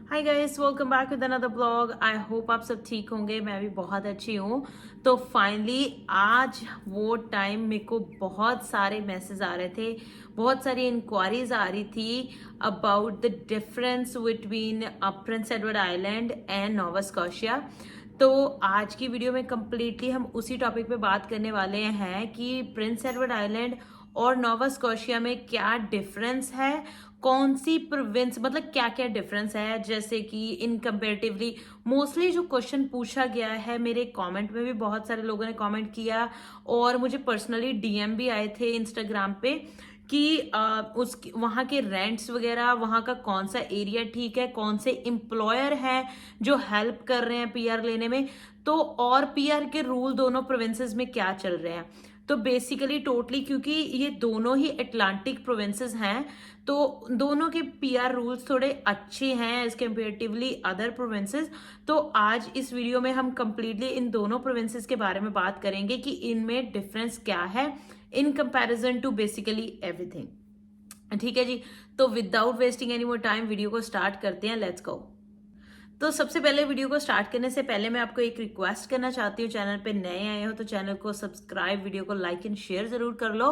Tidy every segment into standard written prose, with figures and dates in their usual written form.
Hi guys, welcome back with another blog. I hope आप सब ठीक होंगे। मैं भी बहुत अच्छी हूँ। तो फाइनली आज वो टाइम मेरे को बहुत सारे मैसेज आ रहे थे, बहुत सारी इंक्वायरीज आ रही थी about the difference between Prince Edward island and Nova Scotia. तो आज की वीडियो में कंप्लीटली हम उसी टॉपिक पे बात करने वाले हैं कि प्रिंस एडवर्ड आइलैंड और नोवा स्कॉशिया में क्या डिफरेंस है, कौन सी प्रोविंस, मतलब क्या क्या डिफरेंस है। जैसे कि इन कंपेरेटिवली मोस्टली जो क्वेश्चन पूछा गया है, मेरे कमेंट में भी बहुत सारे लोगों ने कमेंट किया और मुझे पर्सनली डीएम भी आए थे इंस्टाग्राम पे कि उस वहाँ के रेंट्स वगैरह, वहाँ का कौन सा एरिया ठीक है, कौन से एम्प्लॉयर हैं जो हेल्प कर रहे हैं पीआर लेने में, तो और पीआर के रूल दोनों प्रोविंसेस में क्या चल रहे हैं। तो बेसिकली टोटली क्योंकि ये दोनों ही अटलांटिक प्रोविंसेस हैं, तो दोनों के पीआर रूल्स थोड़े अच्छे हैं एज कंपेरेटिवली अदर प्रोविंसेस। तो आज इस वीडियो में हम कंप्लीटली इन दोनों प्रोविंसेस के बारे में बात करेंगे कि इनमें डिफरेंस क्या है in comparison to basically everything. ठीक है जी, तो without wasting any more time video को स्टार्ट करते हैं। Let's go. तो सबसे पहले वीडियो को स्टार्ट करने से पहले मैं आपको एक रिक्वेस्ट करना चाहती हूँ, चैनल पे नए आए हो तो चैनल को सब्सक्राइब, वीडियो को लाइक एंड शेयर जरूर कर लो।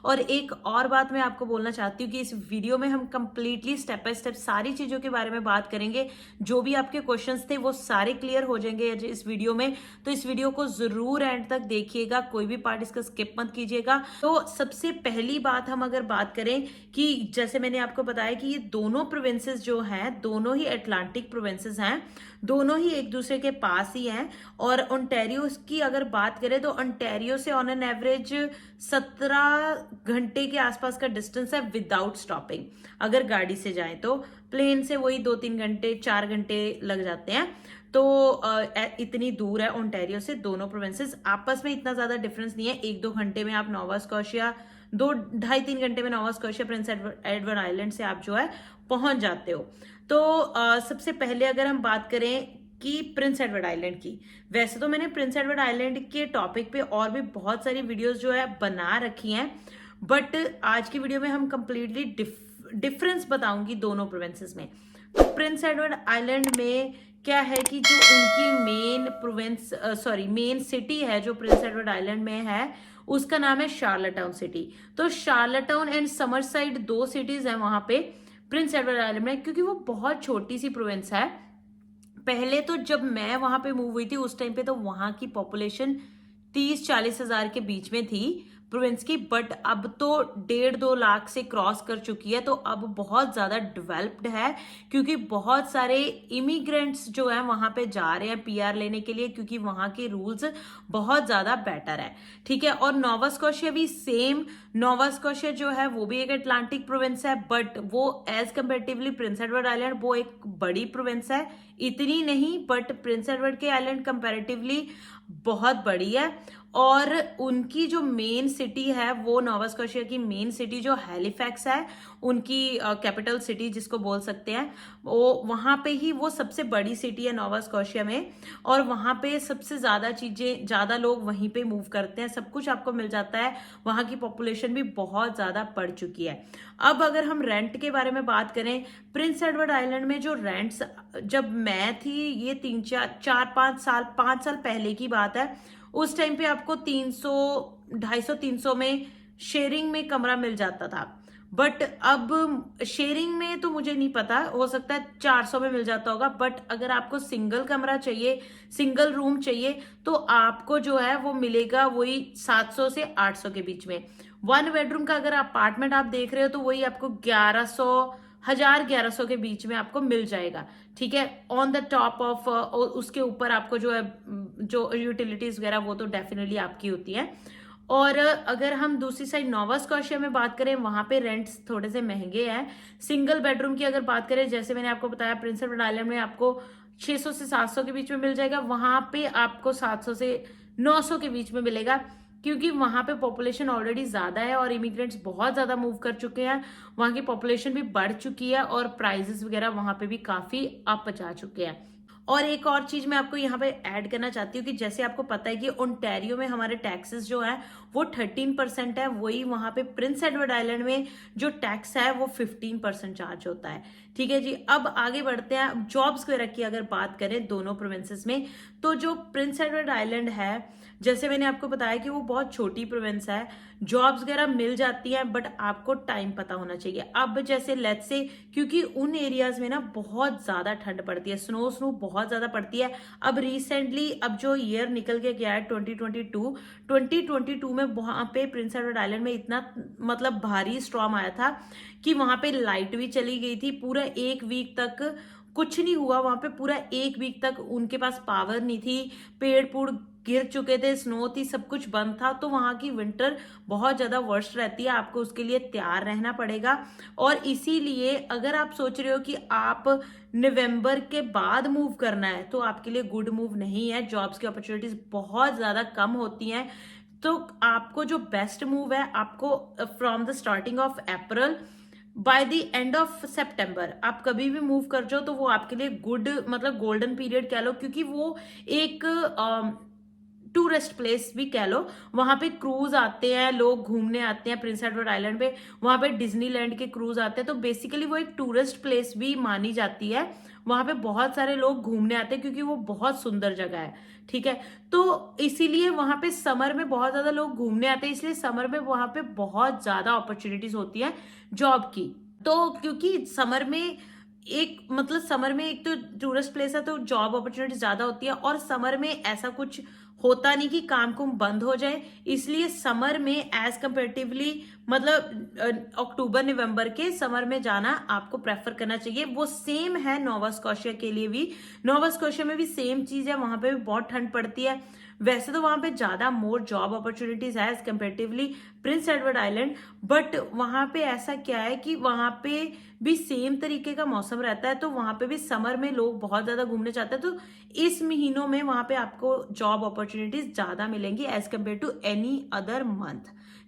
और एक और बात मैं आपको बोलना चाहती हूँ कि इस वीडियो में हम कंप्लीटली स्टेप बाय स्टेप सारी चीजों के बारे में बात करेंगे। जो भी आपके क्वेश्चंस थे वो सारे क्लियर हो जाएंगे इस वीडियो में। तो इस वीडियो को जरूर एंड तक देखिएगा, कोई भी पार्ट इसका स्किप मत कीजिएगा। तो सबसे पहली बात हम अगर बात करें कि जैसे मैंने आपको बताया कि ये दोनों प्रोविंसेस जो हैं, दोनों ही अटलांटिक प्रोविंसेस हैं, दोनों ही एक दूसरे के पास ही हैं। और ओंटारियो की अगर बात करें तो ओंटारियो से ऑन एन एवरेज 17 घंटे के आसपास का डिस्टेंस है विदाउट स्टॉपिंग। अगर गाड़ी से जाए तो प्लेन से वही 2-3 घंटे 4 घंटे लग जाते हैं। तो इतनी दूर है ओंटारियो से दोनों प्रोविंसेस। आपस में इतना ज्यादा डिफरेंस नहीं है, 1-2 घंटे में आप नोवा स्कॉशिया, 2-2.5-3 घंटे में नोवा स्कॉशिया प्रिंस एडवर्ड आइलैंड से आप जो है पहुंच जाते हो। तो सबसे पहले अगर हम बात करें कि प्रिंस एडवर्ड आइलैंड की, वैसे तो मैंने प्रिंस एडवर्ड आइलैंड के टॉपिक पे और भी बहुत सारी वीडियोस जो है बना रखी हैं, बट आज की वीडियो में हम कंप्लीटली डिफरेंस बताऊंगी दोनों प्रोविंसेस में। तो प्रिंस एडवर्ड आइलैंड में क्या है कि जो उनकी मेन सिटी है जो प्रिंस एडवर्ड आइलैंड में है, उसका नाम है शार्लटाउन सिटी। तो शार्लटाउन एंड समरसाइड 2 सिटीज हैं वहां पे प्रिंस एडवर्ड आइलैंड में, क्योंकि वो बहुत छोटी सी प्रोविंस है। पहले तो जब मैं वहां पे मूव हुई थी उस टाइम पे तो वहां की पॉपुलेशन 30-40 हजार के बीच में थी प्रोविंस की, बट अब तो 1.5-2 लाख से क्रॉस कर चुकी है। तो अब बहुत ज्यादा डेवलप्ड है क्योंकि बहुत सारे इमिग्रेंट्स जो है वहां पे जा रहे हैं पीआर लेने के लिए, क्योंकि वहां के रूल्स बहुत ज्यादा बेटर है। ठीक है, और नोवा स्कॉशिया भी सेम। नोवा स्कॉशिया जो है वो भी एक अटलांटिक प्रोविंस है, बट वो as comparatively Prince Edward Island वो एक बड़ी प्रोविंस है, इतनी नहीं, बट प्रिंस एडवर्ड के आइलैंड कंपैरेटिवली बहुत बड़ी है। और उनकी जो मेन सिटी है वो नोवा स्कॉशिया की मेन सिटी जो हैलिफैक्स है, उनकी कैपिटल सिटी जिसको बोल सकते हैं, वो वहां पे ही वो सबसे बड़ी सिटी है नोवा स्कॉशिया में। और वहां पे सबसे ज्यादा चीजें, ज्यादा लोग वहीं पे मूव करते हैं, सब कुछ आपको मिल जाता है। वहां की पॉपुलेशन भी बहुत ज्यादा बढ़ चुकी है। अब अगर हम रेंट के बारे में बात करें, प्रिंस एडवर्ड आइलैंड में जो रेंट्स, जब मैं थी ये 5 साल पहले की बात है, उस टाइम पे आपको 300, 250-300 में शेयरिंग में कमरा मिल जाता था। बट अब शेयरिंग में तो मुझे नहीं पता, हो सकता है 400 में मिल जाता होगा। बट अगर आपको सिंगल कमरा चाहिए, सिंगल रूम चाहिए, तो आपको जो है वो मिलेगा वही 700 से 800 के बीच में। 1 बेडरूम का अगर अपार्टमेंट आप देख रहे हो तो वही आपको 1100 के बीच में आपको मिल जाएगा। ठीक है, ऑन द टॉप ऑफ उसके ऊपर आपको जो है जो यूटिलिटीज वगैरह वो तो डेफिनेटली आपकी होती है। और अगर हम दूसरी साइड नोवा स्कॉशिया में बात करें, वहां पे रेंट्स थोड़े से महंगे हैं। सिंगल बेडरूम की अगर बात करें, जैसे मैंने आपको बताया प्रिंस एडवर्ड आइलैंड में आपको 600 से 700 के बीच में मिल जाएगा, वहां पे आपको 700 से 900 के बीच में मिलेगा, क्योंकि वहां पे पॉपुलेशन ऑलरेडी ज्यादा है और इमिग्रेंट्स बहुत ज्यादा मूव कर चुके हैं, वहां की पॉपुलेशन भी बढ़ चुकी है और प्राइजेस वगैरह वहां पे भी काफी अप जा चुके हैं। और एक और चीज मैं आपको यहाँ पे ऐड करना चाहती हूँ कि जैसे आपको पता है कि ओंटारियो में हमारे टैक्सेस जो है वो 13% है, वही वहां पे प्रिंस एडवर्ड आइलैंड में जो टैक्स है वो 15% चार्ज होता है। ठीक है जी, अब आगे बढ़ते हैं। जॉब्स वगैरह की अगर बात करें दोनों प्रोविंसेस में, तो जो प्रिंस एडवर्ड आइलैंड है, जैसे मैंने आपको बताया कि वो बहुत छोटी प्रोविंस है, जॉब्स वगैरह मिल जाती है, बट आपको टाइम पता होना चाहिए। अब जैसे लेट्स से, क्योंकि उन एरियाज में ना बहुत ज्यादा ठंड पड़ती है, स्नो बहुत ज्यादा पड़ती है। अब रिसेंटली अब जो ईयर निकल के गया है 2022 में वहां पे प्रिंस एडवर्ड आइलैंड में इतना मतलब भारी स्टॉर्म आया था कि वहां पे लाइट भी चली गई थी। पूरा एक वीक तक कुछ नहीं हुआ वहां पे, पूरा एक वीक तक उनके पास पावर नहीं थी, पेड़ पूड़ गिर चुके थे, स्नो थी, सब कुछ बंद था। तो वहां की विंटर बहुत ज्यादा वर्स्ट रहती है, आपको उसके लिए तैयार रहना पड़ेगा। और इसीलिए अगर आप सोच रहे हो कि आप नवंबर के बाद मूव करना है, तो आपके लिए गुड मूव नहीं है। जॉब्स की अपॉर्चुनिटीज बहुत ज्यादा कम होती हैं। तो आपको जो बेस्ट मूव है, आपको from the starting of April by the end of September आप कभी भी मूव कर जाओ, तो वो आपके लिए गुड मतलब गोल्डन पीरियड कह लो, क्योंकि वो एक टूरिस्ट प्लेस भी कह लो। वहां पे क्रूज आते हैं, लोग घूमने आते हैं प्रिंस एडवर्ड आइलैंड पे, वहां पे डिज्नीलैंड के क्रूज आते हैं। तो बेसिकली वो एक टूरिस्ट प्लेस भी मानी जाती है, वहां पे बहुत सारे लोग घूमने आते हैं क्योंकि वो बहुत सुंदर जगह है। ठीक है, तो इसीलिए वहां पे समर में बहुत ज्यादा लोग घूमने आते हैं, इसलिए समर में वहां पे बहुत ज्यादा अपॉर्चुनिटीज होती है जॉब की। तो क्योंकि समर में एक मतलब समर में एक तो टूरिस्ट प्लेस है, तो जॉब अपॉर्चुनिटी ज्यादा होती है। और समर में ऐसा कुछ होता नहीं कि काम कुम बंद हो जाए, इसलिए समर में एज कंपेरेटिवली मतलब अक्टूबर नवंबर के समर में जाना आपको प्रेफर करना चाहिए। वो सेम है नोवा स्कॉशिया के लिए भी, नोवा स्कॉशिया में भी सेम चीज है, वहां पे भी बहुत ठंड पड़ती है। वैसे तो वहां पे ज्यादा मोर जॉब अपॉर्चुनिटीज है as comparatively Prince Edward Island, but वहां पे ऐसा क्या है कि वहां पे भी सेम तरीके का मौसम रहता है, तो वहां पे भी समर में लोग बहुत ज्यादा घूमने जाते हैं। तो इस महीनों में वहां पे आपको जॉब अपॉर्चुनिटीज ज्यादा मिलेंगी as compare to any other month.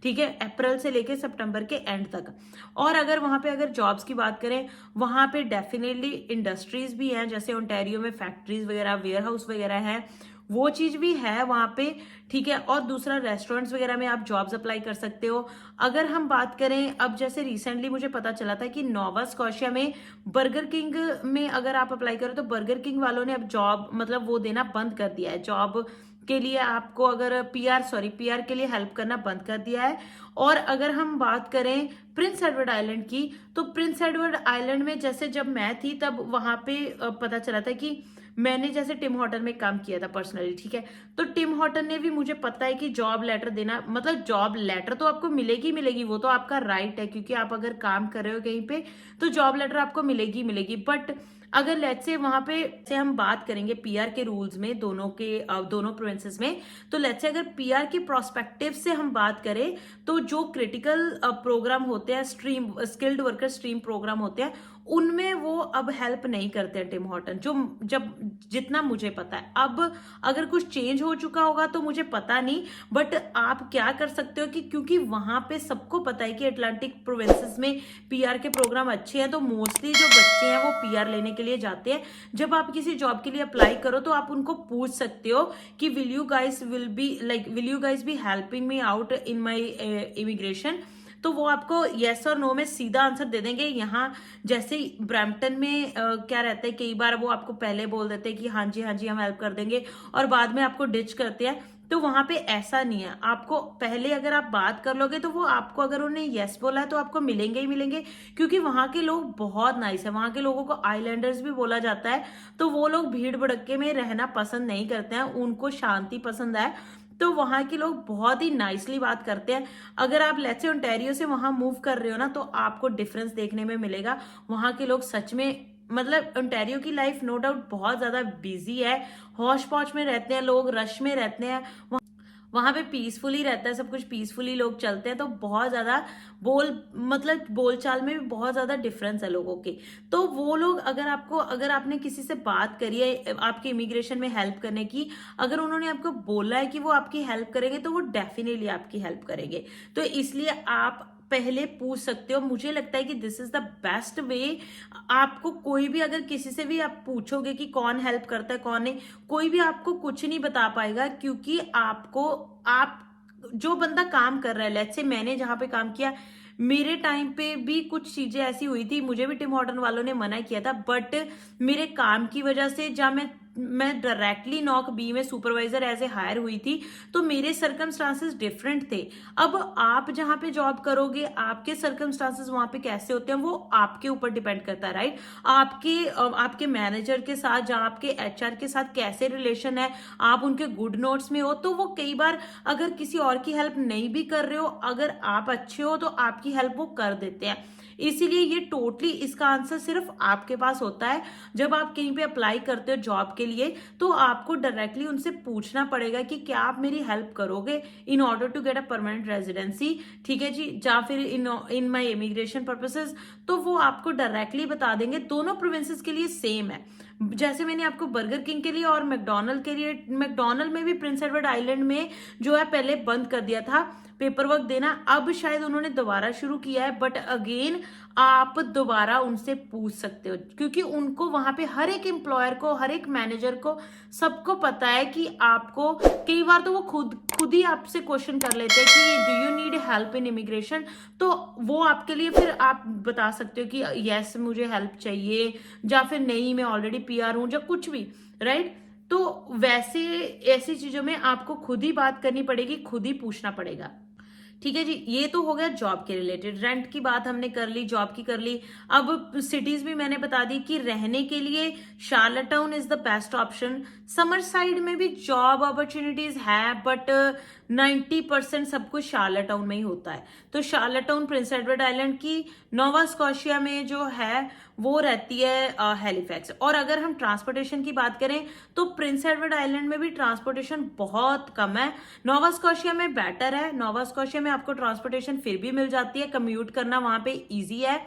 ठीक है, अप्रैल से लेके सितंबर के एंड तक। और अगर वहां पे अगर जॉब्स की बात करें, वहां पे डेफिनेटली इंडस्ट्रीज भी हैं, जैसे ओंटारियो में फैक्ट्रीज वगैरह, वेयर हाउस वगैरह है, वो चीज भी है वहां पे। ठीक है, और दूसरा रेस्टोरेंट्स वगैरह में आप जॉब्स अप्लाई कर सकते हो। अगर हम बात करें, अब जैसे रिसेंटली मुझे पता चला था कि नोवा स्कॉशिया में बर्गर किंग में अगर आप अप्लाई करो, तो बर्गर किंग वालों ने अब जॉब मतलब वो देना बंद कर दिया है। जॉब के लिए आपको अगर पीआर के लिए हेल्प करना बंद कर दिया है। और अगर हम बात करें प्रिंस एडवर्ड आइलैंड की, तो प्रिंस एडवर्ड आइलैंड में जैसे जब मैं थी तब वहां पे पता चला था कि मैंने जैसे टिम हॉर्टन में काम किया था पर्सनली। ठीक है, तो टिम हॉर्टन ने भी मुझे पता है कि जॉब लेटर देना मतलब जॉब लेटर तो आपको मिलेगी मिलेगी, वो तो आपका राइट है, क्योंकि आप अगर काम कर रहे हो कहीं पे तो जॉब लेटर आपको मिलेगी मिलेगी। बट अगर लेट्स से वहां पे से हम बात करेंगे पीआर के रूल्स में, दोनों प्रोविंसेस में, तो लेट्स से अगर पीआर की प्रोस्पेक्टिव से हम बात करें, तो जो क्रिटिकल प्रोग्राम होते हैं, stream skilled worker stream program होते हैं, उनमें वो अब हेल्प नहीं करते हैं टिम हॉर्टन, जो जब जितना मुझे पता है। अब अगर कुछ चेंज हो चुका होगा तो मुझे पता नहीं, बट आप क्या कर सकते हो कि क्योंकि वहां पे सबको पता है कि अटलांटिक प्रोविंसेस में पीआर के प्रोग्राम अच्छे हैं, तो मोस्टली जो बच्चे हैं वो पीआर लेने के लिए जाते हैं। जब आप किसी जॉब के लिए अप्लाई करो, तो आप उनको पूछ सकते हो कि will you guys be helping me out in my immigration, तो वो आपको यस और नो में सीधा आंसर दे देंगे। यहाँ जैसे ब्रैम्पटन में क्या रहता है, कई बार वो आपको पहले बोल देते हैं कि हाँ जी हम हेल्प कर देंगे, और बाद में आपको डिच करते हैं। तो वहां पे ऐसा नहीं है, आपको पहले अगर आप बात कर लोगे, तो वो आपको अगर उन्हें यस बोला है तो आपको मिलेंगे ही मिलेंगे, क्योंकि वहां के लोग बहुत नाइस है। वहां के लोगों को आइलैंडर्स भी बोला जाता है, तो वो लोग भीड़ भड़के में रहना पसंद नहीं करते हैं, उनको शांति पसंद है। तो वहां के लोग बहुत ही नाइसली बात करते हैं। अगर आप लेट्स से ओंटारियो से वहां मूव कर रहे हो ना, तो आपको डिफरेंस देखने में मिलेगा। वहां के लोग सच में मतलब ओंटारियो की लाइफ नो डाउट बहुत ज्यादा बिजी है, हौश पौच में रहते हैं लोग, रश में रहते हैं, वहां पे पीसफुली रहता है सब कुछ, पीसफुली लोग चलते हैं। तो बहुत ज्यादा बोलचाल में भी बहुत ज्यादा डिफरेंस है लोगों के। तो वो लोग अगर आपने किसी से बात करी है आपके इमिग्रेशन में हेल्प करने की, अगर उन्होंने आपको बोला है कि वो आपकी हेल्प करेंगे, तो वो डेफिनेटली आपकी हेल्प करेंगे। तो इसलिए आप पहले पूछ सकते हो। मुझे लगता है कि this is the best way. आपको कोई भी अगर किसी से भी आप पूछोगे कि कौन हेल्प करता है कौन नहीं, कोई भी आपको कुछ नहीं बता पाएगा, क्योंकि आप जो बंदा काम कर रहा है, लेट्स से मैंने जहां पे काम किया, मेरे टाइम पे भी कुछ चीजें ऐसी हुई थी, मुझे भी टिम हॉर्टन वालों ने मना किया था, बट मेरे काम की वजह से जब मैं डायरेक्टली नॉक बी में सुपरवाइजर एज ए हायर हुई थी, तो मेरे सर्कमस्टांसेस डिफरेंट थे। अब आप जहां पे जॉब करोगे, आपके सर्कमस्टांसेस वहां पे कैसे होते हैं वो आपके ऊपर डिपेंड करता है, राइट। आपके मैनेजर के साथ, जहां आपके एचआर के साथ कैसे रिलेशन है, आप उनके गुड नोट्स में हो, तो वो कई बार अगर किसी और की हेल्प नहीं भी कर रहे हो, अगर आप अच्छे हो तो आपकी हेल्प वो कर देते हैं। इसीलिए ये टोटली इसका आंसर सिर्फ आपके पास होता है। जब आप कहीं पे अप्लाई करते हो जॉब के लिए, तो आपको डायरेक्टली उनसे पूछना पड़ेगा कि क्या आप मेरी हेल्प करोगे in order to get a permanent residency, ठीक है जी, या फिर इन माई इमिग्रेशन पर्पसेस। तो वो आपको डायरेक्टली बता देंगे। दोनों प्रोविंसेस के लिए सेम है। जैसे मैंने आपको बर्गर किंग के लिए और मैकडोनल्ड के लिए, मैकडोनल्ड में भी प्रिंस एडवर्ड आइलैंड में जो है पहले बंद कर दिया था पेपर वर्क देना, अब शायद उन्होंने दोबारा शुरू किया है, बट अगेन आप दोबारा उनसे पूछ सकते हो, क्योंकि उनको वहां पे हर एक एम्प्लॉयर को, हर एक मैनेजर को, सबको पता है कि आपको, कई बार तो वो खुद ही आपसे क्वेश्चन कर लेते हैं कि do you need help in immigration, तो वो आपके लिए फिर आप बता सकते हो कि यस मुझे हेल्प चाहिए, या फिर नहीं मैं ऑलरेडी पीआर हूं, या कुछ भी, राइट। तो वैसे ऐसी चीजों में आपको खुद ही बात करनी पड़ेगी, खुद ही पूछना पड़ेगा, ठीक है जी। ये तो हो गया जॉब के रिलेटेड। रेंट की बात हमने कर ली, जॉब की कर ली। अब सिटीज भी मैंने बता दी कि रहने के लिए Charlotte town is the best option. Summer side में भी जॉब अपॉर्चुनिटीज है, बट 90% सब कुछ शार्लेट टाउन में ही होता है। तो Charlotte town, Prince Edward island की, नोवा स्कॉशिया में जो है वो रहती है हैलिफैक्स। और अगर हम ट्रांसपोर्टेशन की बात करें तो प्रिंस एडवर्ड आइलैंड में भी ट्रांसपोर्टेशन बहुत कम है। नोवा स्कॉशिया में बेटर है। नोवा स्कॉशिया में आपको ट्रांसपोर्टेशन फिर भी मिल जाती है, कम्यूट करना वहां पे इजी है।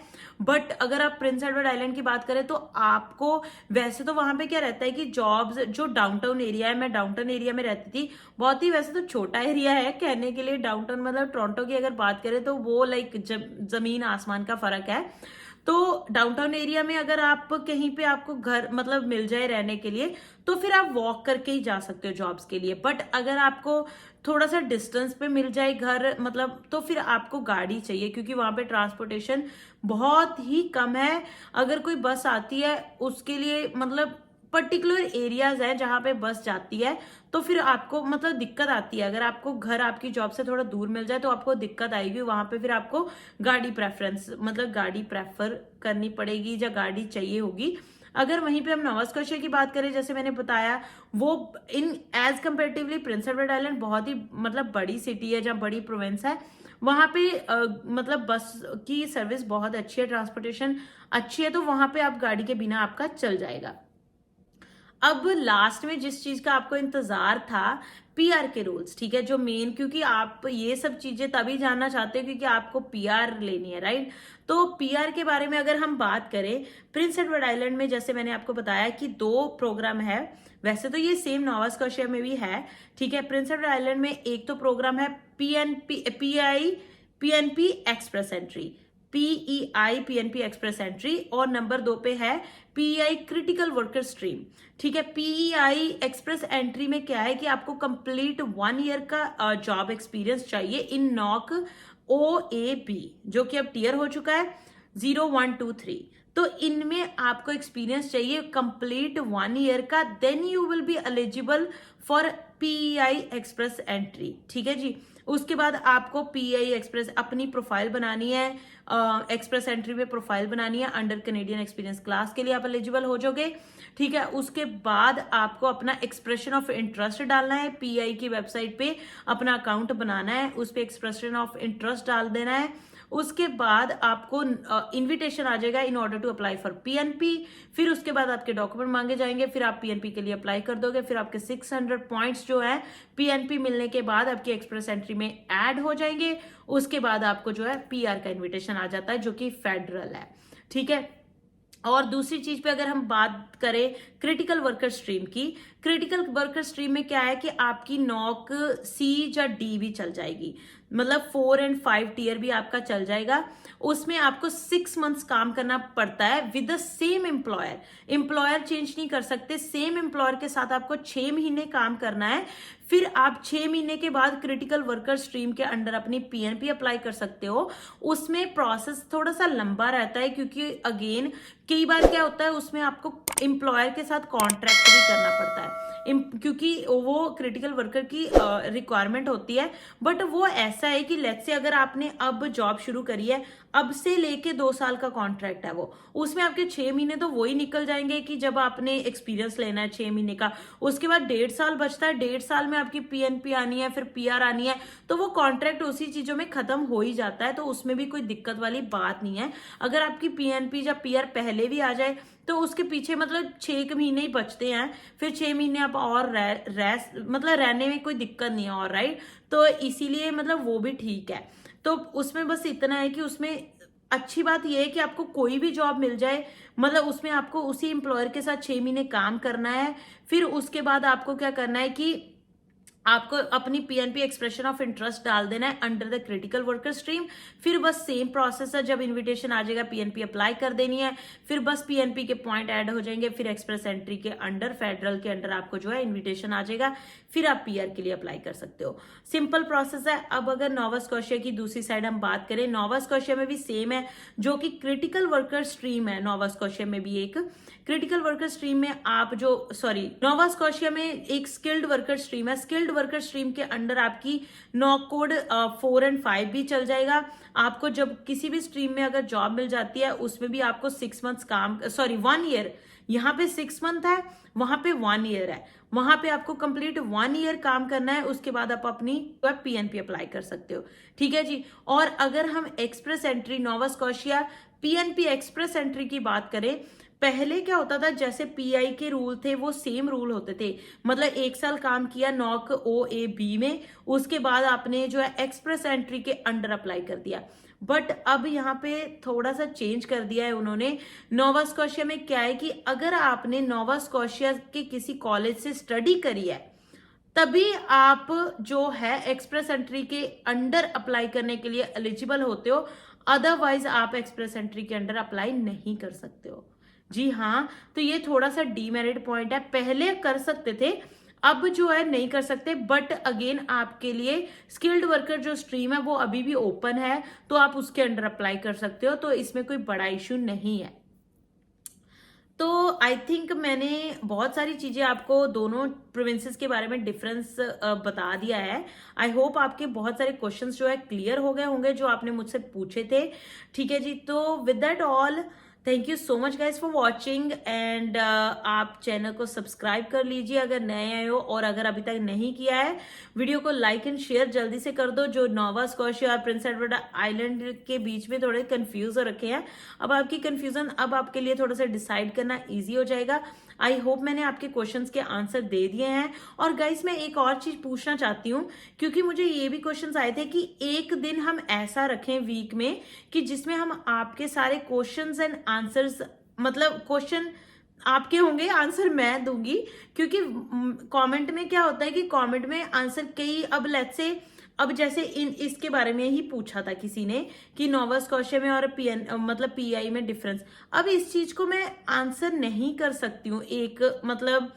बट अगर आप प्रिंस एडवर्ड आइलैंड की बात करें तो आपको, वैसे तो वहां पे क्या रहता है कि जॉब्स, जो डाउनटाउन एरिया है, मैं डाउनटाउन एरिया में रहती थी, बहुत ही वैसे तो छोटा एरिया है कहने के लिए। डाउनटाउन मतलब टोरंटो की अगर बात करें तो वो लाइक जमीन आसमान का फर्क है। तो डाउनटाउन एरिया में अगर आप कहीं पे आपको घर मतलब मिल जाए रहने के लिए, तो फिर आप वॉक करके ही जा सकते हो जॉब्स के लिए। बट अगर आपको थोड़ा सा डिस्टेंस पे मिल जाए घर, मतलब, तो फिर आपको गाड़ी चाहिए, क्योंकि वहां पे ट्रांसपोर्टेशन बहुत ही कम है। अगर कोई बस आती है उसके लिए, मतलब पर्टिकुलर एरियाज है जहां पे बस जाती है, तो फिर आपको मतलब दिक्कत आती है। अगर आपको घर आपकी जॉब से थोड़ा दूर मिल जाए तो आपको दिक्कत आएगी वहां पे, फिर आपको गाड़ी प्रेफर करनी पड़ेगी या गाड़ी चाहिए होगी। अगर वहीं पे हम नोवा स्कॉशिया की बात करें, जैसे मैंने बताया, वो in as comparatively Prince Edward Island बहुत ही मतलब बड़ी सिटी है, जहाँ बड़ी प्रोविंस है, वहां पे मतलब बस की सर्विस बहुत अच्छी है, ट्रांसपोर्टेशन अच्छी है, तो वहां पे आप गाड़ी के बिना आपका चल जाएगा। अब लास्ट में जिस चीज का आपको इंतजार था, पीआर के रूल्स, ठीक है, जो मेन, क्योंकि आप ये सब चीजें तभी जानना चाहते हो क्योंकि आपको पीआर लेनी है, राइट। तो पीआर के बारे में अगर हम बात करें, प्रिंस एडवर्ड आइलैंड में जैसे मैंने आपको बताया कि 2 प्रोग्राम है। वैसे तो ये सेम नोवा स्कॉशिया में भी है, ठीक है। प्रिंस एडवर्ड आइलैंड में एक तो प्रोग्राम है PNP express entry, PNP express entry, और नंबर 2 पे है पीईआई क्रिटिकल वर्कर स्ट्रीम, ठीक है। पीईआई एक्सप्रेस एंट्री में क्या है कि आपको कंप्लीट 1 ईयर का जॉब एक्सपीरियंस चाहिए इन नॉक OAB, जो कि अब टीयर हो चुका है 0, 1, 2, 3। तो इनमें आपको एक्सपीरियंस चाहिए कंप्लीट 1 ईयर का, then you will be eligible for PEI express entry, ठीक है जी। उसके बाद आपको पीआई एक्सप्रेस अपनी प्रोफाइल बनानी है, एक्सप्रेस एंट्री में प्रोफाइल बनानी है, अंडर कैनेडियन एक्सपीरियंस क्लास के लिए आप एलिजिबल हो जाओगे, ठीक है। उसके बाद आपको अपना एक्सप्रेशन ऑफ इंटरेस्ट डालना है, पीआई की वेबसाइट पे अपना अकाउंट बनाना है, उस पर एक्सप्रेशन ऑफ इंटरेस्ट डाल देना है। उसके बाद आपको इनविटेशन आ जाएगा in order to apply for PNP. फिर उसके बाद आपके डॉक्यूमेंट मांगे जाएंगे, फिर आप पीएनपी के लिए अप्लाई कर दोगे, फिर आपके 600 पॉइंट्स जो है पीएनपी मिलने के बाद आपकी एक्सप्रेस एंट्री में ऐड हो जाएंगे। उसके बाद आपको जो है पीआर का इन्विटेशन आ जाता है, जो कि फेडरल है, ठीक है। और दूसरी चीज पे अगर हम बात करें क्रिटिकल वर्कर स्ट्रीम की, क्रिटिकल वर्कर स्ट्रीम में क्या है कि आपकी नॉक C या D भी चल जाएगी। मतलब 4 and 5 टीयर भी आपका चल जाएगा। उसमें आपको 6 मंथ्स काम करना पड़ता है with the same employer change नहीं कर सकते, सेम एम्प्लॉयर के साथ आपको 6 महीने काम करना है। फिर आप 6 महीने के बाद क्रिटिकल वर्कर स्ट्रीम के अंडर अपनी पीएनपी अप्लाई कर सकते हो। उसमें प्रोसेस थोड़ा सा लंबा रहता है, क्योंकि अगेन कई बार क्या होता है उसमें आपको एम्प्लॉयर के साथ कॉन्ट्रैक्ट भी करना पड़ता है, क्योंकि वो क्रिटिकल वर्कर की रिक्वायरमेंट होती है। बट वो ऐसा है कि लेट्स से अगर आपने अब जॉब शुरू करी है, अब से लेके 2 साल का कॉन्ट्रैक्ट है वो, उसमें आपके 6 महीने तो वो ही निकल जाएंगे कि जब आपने एक्सपीरियंस लेना है 6 महीने का। उसके बाद 1.5 साल बचता है, 1.5 साल में आपकी पीएनपी आनी है, फिर पीआर आनी है, तो वो कॉन्ट्रैक्ट उसी चीजों में खत्म हो ही जाता है। तो उसमें भी कोई दिक्कत वाली बात नहीं है। अगर आपकी पीएनपी या पीआर पहले भी आ जाए तो उसके पीछे मतलब 6 महीने ही बचते हैं, फिर 6 महीने आप और मतलब रहने में कोई दिक्कत नहीं है, और राइट। तो इसीलिए मतलब वो भी ठीक है। तो उसमें बस इतना है कि उसमें अच्छी बात यह है कि आपको कोई भी जॉब मिल जाए, मतलब उसमें आपको उसी एम्प्लॉयर के साथ 6 महीने काम करना है। फिर उसके बाद आपको क्या करना है कि आपको अपनी पीएनपी एक्सप्रेशन ऑफ इंटरेस्ट डाल देना है under the critical worker stream. फिर बस सेम प्रोसेस है, जब इनविटेशन आ जाएगा पीएनपी अप्लाई कर देनी है, फिर बस पीएनपी के पॉइंट ऐड हो जाएंगे, फिर एक्सप्रेस एंट्री के अंडर फेडरल के अंडर आपको जो है इन्विटेशन आ जाएगा, फिर आप पीआर के लिए अप्लाई कर सकते हो। सिंपल प्रोसेस है। अब अगर नोवा स्कॉशिया की दूसरी साइड हम बात करें, नोवा स्कॉशिया में भी सेम है, जो कि क्रिटिकल वर्कर स्ट्रीम है। नोवा स्कॉशिया में भी एक क्रिटिकल वर्कर स्ट्रीम में आप जो नोवा स्कॉशिया में एक स्किल्ड वर्कर स्ट्रीम है। स्किल्ड वर्कर स्ट्रीम के अंडर आपकी नॉक कोड 4 and 5 भी चल जाएगा। आपको जब किसी भी स्ट्रीम में अगर जॉब मिल जाती है, उसमें भी आपको 6 मंथ्स काम 1 ईयर, यहाँ पे 6 मंथ है, वहां पे 1 ईयर है, वहां पे आपको कंप्लीट 1 ईयर काम करना है। उसके बाद आप अपनी पीएनपी अप्लाई कर सकते हो, ठीक है जी। और अगर हम एक्सप्रेस एंट्री नोवा स्कॉशिया पीएनपी एक्सप्रेस एंट्री की बात करें, पहले क्या होता था, जैसे पीआई के रूल थे वो सेम रूल होते थे, मतलब 1 साल काम किया नॉक OAB में, उसके बाद आपने जो है एक्सप्रेस एंट्री के अंडर अप्लाई कर दिया। बट अब यहाँ पे थोड़ा सा चेंज कर दिया है उन्होंने। नोवा स्कॉशिया में क्या है कि अगर आपने नोवा स्कॉशिया के किसी कॉलेज से स्टडी करी है, तभी आप जो है एक्सप्रेस एंट्री के अंडर अप्लाई करने के लिए एलिजिबल होते हो। अदरवाइज आप एक्सप्रेस एंट्री के अंडर अप्लाई नहीं कर सकते हो। जी हाँ, तो ये थोड़ा सा डीमेरिट पॉइंट है। पहले कर सकते थे, अब जो है नहीं कर सकते। बट अगेन आपके लिए स्किल्ड वर्कर जो स्ट्रीम है वो अभी भी ओपन है, तो आप उसके अंडर अप्लाई कर सकते हो, तो इसमें कोई बड़ा इश्यू नहीं है। तो आई थिंक मैंने बहुत सारी चीजें आपको दोनों प्रोविंसेस के बारे में डिफरेंस बता दिया है। आई होप आपके बहुत सारे क्वेश्चंस जो है क्लियर हो गए होंगे जो आपने मुझसे पूछे थे, ठीक है जी। तो with that all, thank you so much guys for watching, and आप चैनल को सब्सक्राइब कर लीजिए अगर नए आए हो, और अगर अभी तक नहीं किया है वीडियो को लाइक एंड शेयर जल्दी से कर दो। जो नोवा स्कॉशिया और प्रिंस एडवर्ड आइलैंड के बीच में थोड़े कंफ्यूज हो रखे हैं, अब आपकी कंफ्यूजन अब आपके लिए थोड़ा सा डिसाइड करना ईजी हो जाएगा। आई होप मैंने आपके क्वेश्चंस के आंसर दे दिए हैं। और गाइस मैं एक और चीज पूछना चाहती हूँ, क्योंकि मुझे ये भी क्वेश्चंस आए थे कि एक दिन हम ऐसा रखें वीक में कि जिसमें हम आपके सारे क्वेश्चंस एंड आंसर्स, मतलब क्वेश्चन आपके होंगे, आंसर मैं दूंगी। क्योंकि कमेंट में क्या होता है कि कमेंट में आंसर कई, अब लेट्स से अब जैसे इसके बारे में ही पूछा था किसी ने कि नोवा स्कॉशिया में और मतलब पीआई में डिफरेंस। अब इस चीज को मैं आंसर नहीं कर सकती हूँ, एक मतलब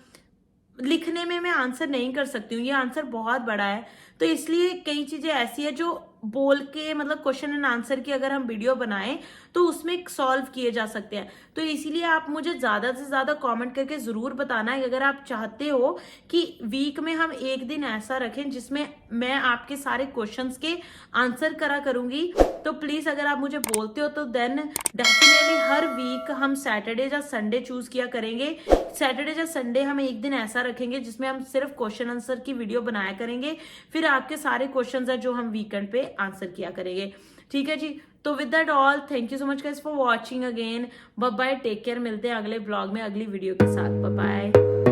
लिखने में मैं आंसर नहीं कर सकती हूँ, ये आंसर बहुत बड़ा है। तो इसलिए कई चीजें ऐसी है जो बोल के, मतलब क्वेश्चन एंड आंसर की अगर हम वीडियो बनाएं तो उसमें सॉल्व किए जा सकते हैं। तो इसीलिए आप मुझे ज्यादा से ज्यादा कमेंट करके जरूर बताना है अगर आप चाहते हो कि वीक में हम एक दिन ऐसा रखें जिसमें मैं आपके सारे क्वेश्चंस के आंसर करा करूंगी। तो प्लीज अगर आप मुझे बोलते हो तो देन डेफिनेटली हर वीक हम सैटरडे या संडे चूज किया करेंगे। सैटरडे या संडे हम एक दिन ऐसा रखेंगे जिसमें हम सिर्फ क्वेश्चन आंसर की वीडियो बनाया करेंगे, फिर आपके सारे क्वेश्चंस है जो हम वीकेंड पे आंसर किया करेंगे, ठीक है जी। तो with that all, thank you so much guys for watching again. Bye bye, take care, मिलते हैं अगले ब्लॉग में अगली वीडियो के साथ। Bye bye.